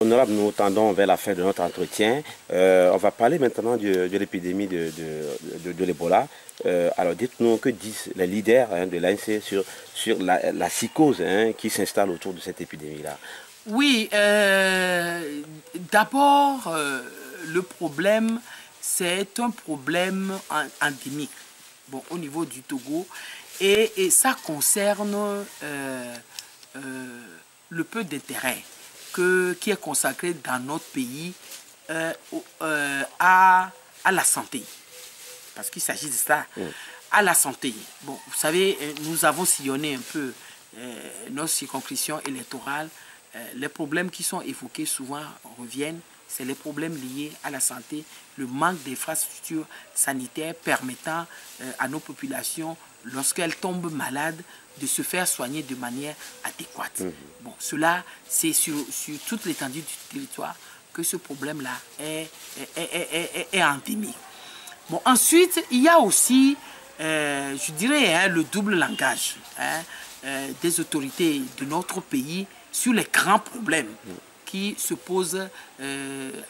honorable, nous tendons vers la fin de notre entretien. On va parler maintenant de l'épidémie de l'Ebola. Alors dites-nous, que disent les leaders de l'ANC sur la psychose qui s'installe autour de cette épidémie-là? Oui, d'abord, le problème, c'est un problème endémique, bon, au niveau du Togo, et ça concerne le peu d'intérêt qui est consacré dans notre pays à la santé. Parce qu'il s'agit de ça, à la santé. Bon, vous savez, nous avons sillonné un peu nos circonscriptions électorales. Les problèmes qui sont évoqués souvent reviennent. C'est les problèmes liés à la santé, le manque d'infrastructures sanitaires permettant à nos populations, lorsqu'elles tombent malades, de se faire soigner de manière adéquate. Bon, cela, c'est sur toute l'étendue du territoire que ce problème-là est endémique. Bon, ensuite, il y a aussi, je dirais, le double langage des autorités de notre pays sur les grands problèmes qui se posent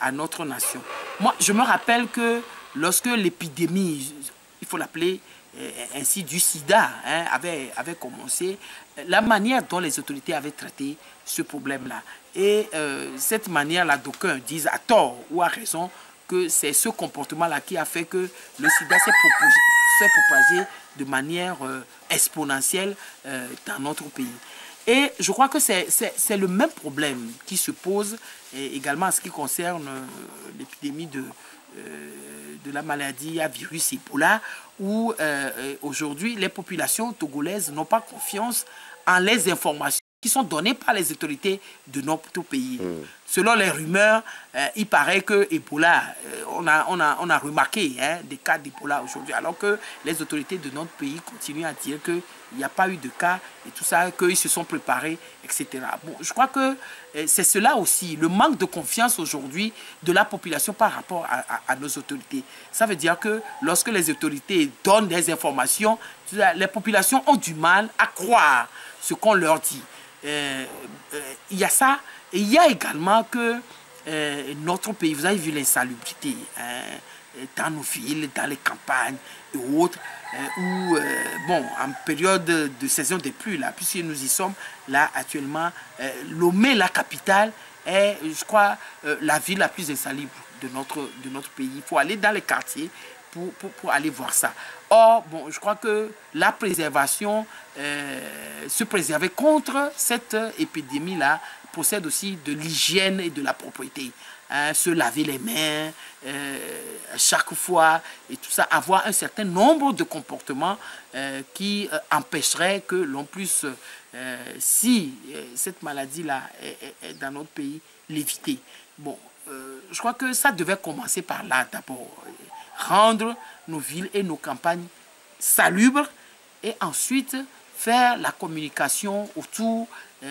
à notre nation. Moi, je me rappelle que lorsque l'épidémie, il faut l'appeler ainsi, du sida avait commencé, la manière dont les autorités avaient traité ce problème-là. Et cette manière-là, d'aucuns disent à tort ou à raison que c'est ce comportement-là qui a fait que le sida s'est propagé de manière exponentielle dans notre pays. Et je crois que c'est le même problème qui se pose également en ce qui concerne l'épidémie de la maladie à virus Ebola, où aujourd'hui les populations togolaises n'ont pas confiance en les informations qui sont données par les autorités de notre pays. Selon les rumeurs, il paraît que Ebola, on a remarqué des cas d'Ebola aujourd'hui, alors que les autorités de notre pays continuent à dire qu'il n'y a pas eu de cas et tout ça, qu'ils se sont préparés, etc. Bon, je crois que c'est cela aussi, le manque de confiance aujourd'hui de la population par rapport à nos autorités. Ça veut dire que lorsque les autorités donnent des informations, les populations ont du mal à croire ce qu'on leur dit. Il y a ça, et il y a également que notre pays, vous avez vu l'insalubrité dans nos villes, dans les campagnes et autres, où, bon, en période de saison des pluies, là, puisque nous y sommes, là, actuellement, Lomé, la capitale, est, je crois, la ville la plus insalubre de notre pays. Il faut aller dans les quartiers pour aller voir ça. Or, bon, je crois que la préservation, se préserver contre cette épidémie-là, possède aussi de l'hygiène et de la propreté. Se laver les mains chaque fois et tout ça, avoir un certain nombre de comportements qui empêcheraient que l'on puisse, si cette maladie-là est dans notre pays, l'éviter. Bon, je crois que ça devait commencer par là d'abord. Rendre nos villes et nos campagnes salubres et ensuite faire la communication autour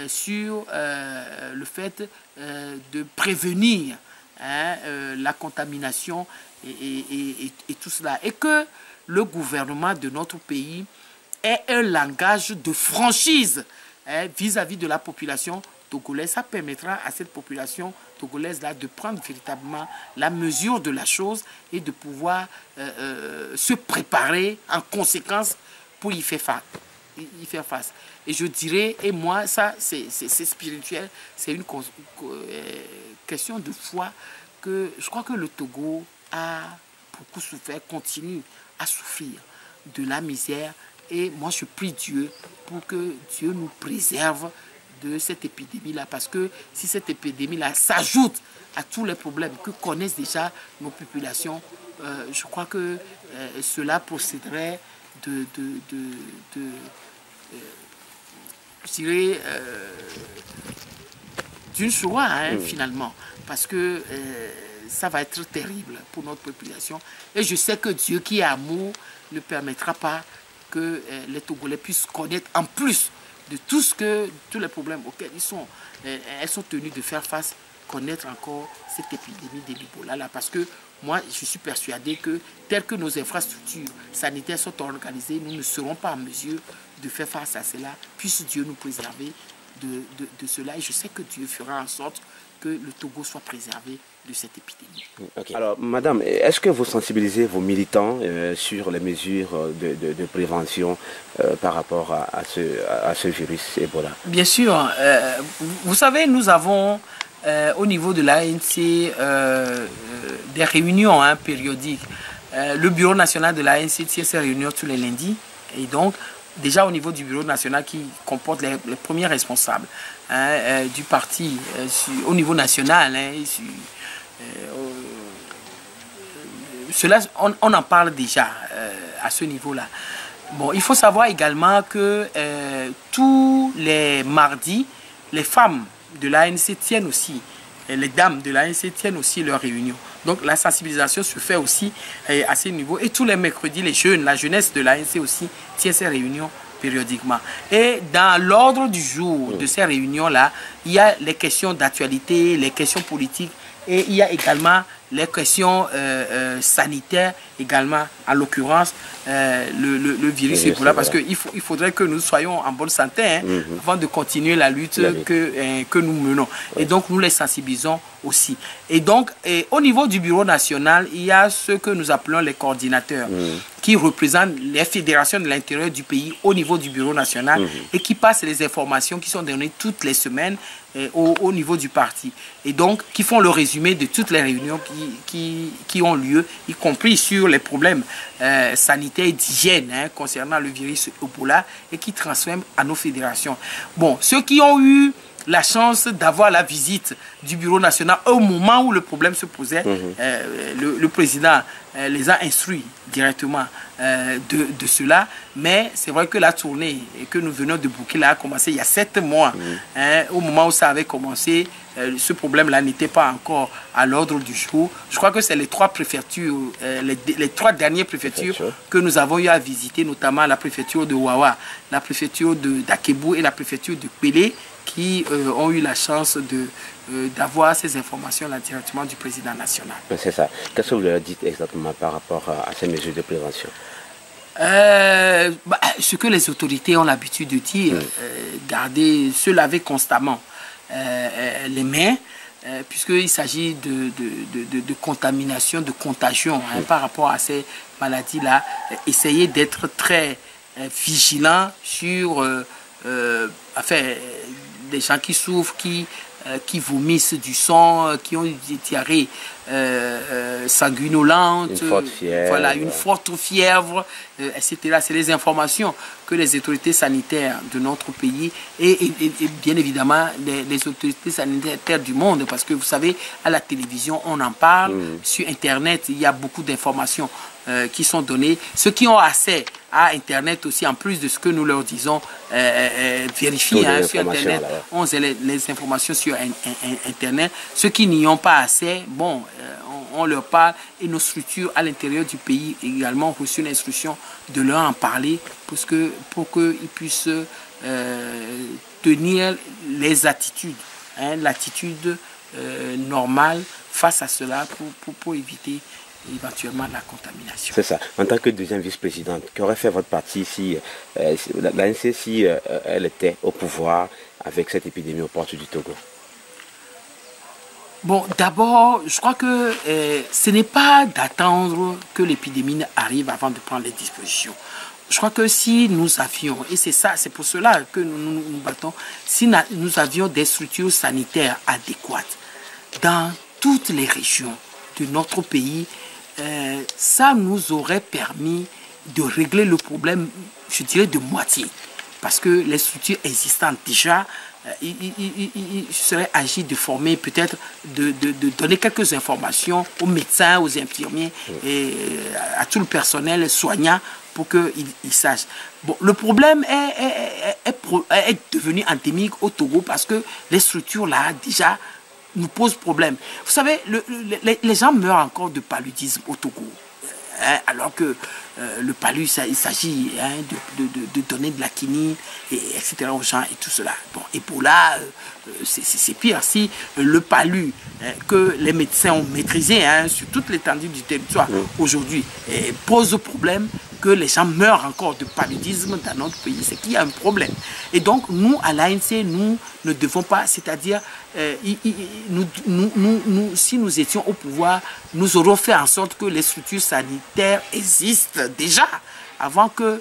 sur le fait de prévenir la contamination et tout cela. Et que le gouvernement de notre pays ait un langage de franchise vis-à-vis de la population togolaise. Ça permettra à cette population togolaise-là de prendre véritablement la mesure de la chose et de pouvoir se préparer en conséquence pour y faire face. Et je dirais, et moi, ça, c'est spirituel, c'est une question de foi que je crois que le Togo a beaucoup souffert, continue à souffrir de la misère. Et moi, je prie Dieu pour que Dieu nous préserve de cette épidémie-là. Parce que si cette épidémie-là s'ajoute à tous les problèmes que connaissent déjà nos populations, je crois que cela procéderait je dirais, d'une joie, finalement. Parce que ça va être terrible pour notre population. Et je sais que Dieu qui est amour ne permettra pas que les Togolais puissent connaître, en plus de tous les problèmes auxquels elles sont tenues de faire face, connaître encore cette épidémie de l'Ebola-là. Parce que moi, je suis persuadé que, telles que nos infrastructures sanitaires sont organisées, nous ne serons pas en mesure de faire face à cela. Puisse Dieu nous préserver de cela. Et je sais que Dieu fera en sorte que le Togo soit préservé de cette épidémie. Okay. Alors, madame, est-ce que vous sensibilisez vos militants sur les mesures de prévention par rapport à ce virus Ebola? Bien sûr. Vous savez, nous avons au niveau de l'ANC des réunions périodiques. Le bureau national de l'ANC tient ses réunions tous les lundis. Et donc, déjà au niveau du bureau national qui comporte les premiers responsables du parti au niveau national, cela, on en parle déjà à ce niveau-là. Bon, il faut savoir également que tous les mardis, les femmes de l'ANC tiennent aussi, les dames de l'ANC tiennent aussi leurs réunions. Donc la sensibilisation se fait aussi à ce niveau. Et tous les mercredis, les jeunes, la jeunesse de l'ANC aussi tient ces réunions périodiquement. Et dans l'ordre du jour de ces réunions-là, il y a les questions d'actualité, les questions politiques, et il y a également les questions sanitaires, également, en l'occurrence, le virus Ebola, parce qu'il faudrait que nous soyons en bonne santé avant de continuer la lutte que nous menons. Et donc, nous les sensibilisons aussi. Et donc, au niveau du bureau national, il y a ce que nous appelons les coordinateurs, qui représentent les fédérations de l'intérieur du pays au niveau du bureau national et qui passent les informations qui sont données toutes les semaines au niveau du parti. Et donc, qui font le résumé de toutes les réunions qui ont lieu, y compris sur les problèmes sanitaires et d'hygiène concernant le virus Ebola, et qui transmettent à nos fédérations. Bon, ceux qui ont eu la chance d'avoir la visite du bureau national au moment où le problème se posait, le président les a instruits directement de cela. Mais c'est vrai que la tournée que nous venons de boucler a commencé il y a 7 mois. Au moment où ça avait commencé, ce problème-là n'était pas encore à l'ordre du jour. Je crois que c'est les 3 préfectures, les 3 dernières préfectures que nous avons eu à visiter, notamment la préfecture de Wawa, la préfecture d'Akebou et la préfecture de Pélé, qui ont eu la chance d'avoir ces informations-là directement du président national. C'est ça. Qu'est-ce que vous leur dites exactement par rapport à ces mesures de prévention? Ce que les autorités ont l'habitude de dire, garder, se laver constamment les mains, puisqu'il s'agit de contamination, de contagion par rapport à ces maladies-là. Essayer d'être très vigilant sur des gens qui souffrent, qui vomissent du sang, qui ont des diarrhées sanguinolentes, une forte fièvre, voilà, une forte fièvre, etc. C'est les informations que les autorités sanitaires de notre pays et bien évidemment les autorités sanitaires du monde, parce que vous savez, à la télévision, on en parle, sur Internet, il y a beaucoup d'informations qui sont données. Ceux qui ont accès à Internet aussi, en plus de ce que nous leur disons, vérifient sur Internet. On a les informations sur Internet. Ceux qui n'y ont pas accès, bon, on leur parle, et nos structures à l'intérieur du pays également ont reçu l'instruction de leur en parler pour qu'ils puissent tenir les attitudes, l'attitude normale face à cela pour éviter éventuellement la contamination. C'est ça. En tant que deuxième vice-présidente, qu'aurait fait votre parti si l'ANC si elle était au pouvoir avec cette épidémie aux portes du Togo? Bon, d'abord, je crois que ce n'est pas d'attendre que l'épidémie arrive avant de prendre les dispositions. Je crois que si nous avions, et c'est pour cela que nous battons, si nous avions des structures sanitaires adéquates dans toutes les régions de notre pays, ça nous aurait permis de régler le problème, je dirais, de moitié. Parce que les structures existantes déjà, il serait agi de former, peut-être de donner quelques informations aux médecins, aux infirmiers et à tout le personnel soignant pour qu'ils sachent. Bon, le problème est devenu endémique au Togo parce que les structures là déjà nous posent problème. Vous savez, les gens meurent encore de paludisme au Togo. Alors que le palud, il s'agit de donner de la quinine, etc. aux gens et tout cela. Bon, Ebola, c'est pire. Si le palud que les médecins ont maîtrisé sur toute l'étendue du territoire aujourd'hui pose problème, que les gens meurent encore de paludisme dans notre pays, c'est qu'il y a un problème. Et donc, nous, à l'ANC, nous ne devons pas, c'est-à-dire, si nous étions au pouvoir, nous aurions fait en sorte que les structures sanitaires existent déjà, avant que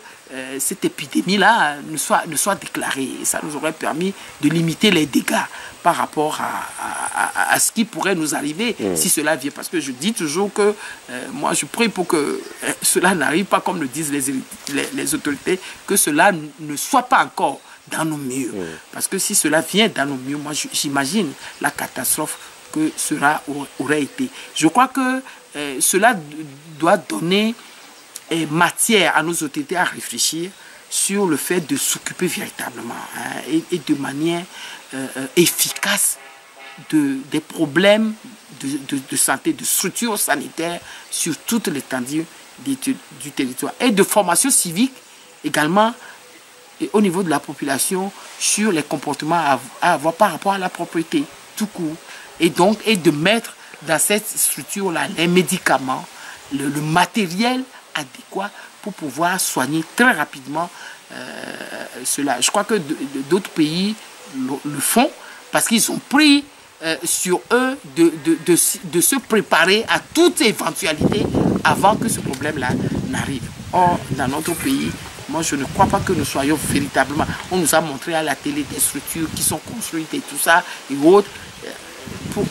cette épidémie-là ne soit déclarée. Et ça nous aurait permis de limiter les dégâts par rapport à ce qui pourrait nous arriver si cela vient. Parce que je dis toujours que moi, je prie pour que cela n'arrive pas, comme le disent les autorités, que cela ne soit pas encore dans nos murs. Parce que si cela vient dans nos murs, moi, j'imagine la catastrophe que cela aurait été. Je crois que cela doit donner matière à nos autorités à réfléchir sur le fait de s'occuper véritablement et de manière efficace des problèmes de santé, de structures sanitaires sur toute l'étendue du territoire. Et de formation civique également et au niveau de la population sur les comportements à avoir par rapport à la propriété tout court. Et donc, de mettre dans cette structure-là les médicaments, le matériel adéquat pour pouvoir soigner très rapidement cela. Je crois que d'autres pays le font parce qu'ils ont pris sur eux de se préparer à toute éventualité avant que ce problème-là n'arrive. Or, dans notre pays, moi je ne crois pas que nous soyons véritablement... On nous a montré à la télé des structures qui sont construites et tout ça et autres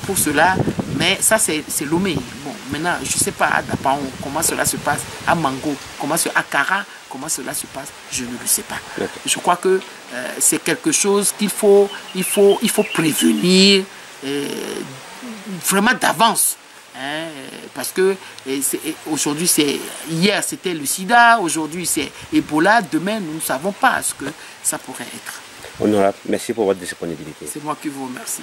pour cela, mais ça c'est Lomé. Bon, maintenant, je ne sais pas à Dapaon comment cela se passe, à Mango, à Kara, comment cela se passe, je ne le sais pas. Je crois que c'est quelque chose qu'il faut prévenir vraiment d'avance. Parce que aujourd'hui, hier c'était le sida, aujourd'hui c'est Ebola, demain nous ne savons pas ce que ça pourrait être. Honorable, merci pour votre disponibilité. C'est moi qui vous remercie.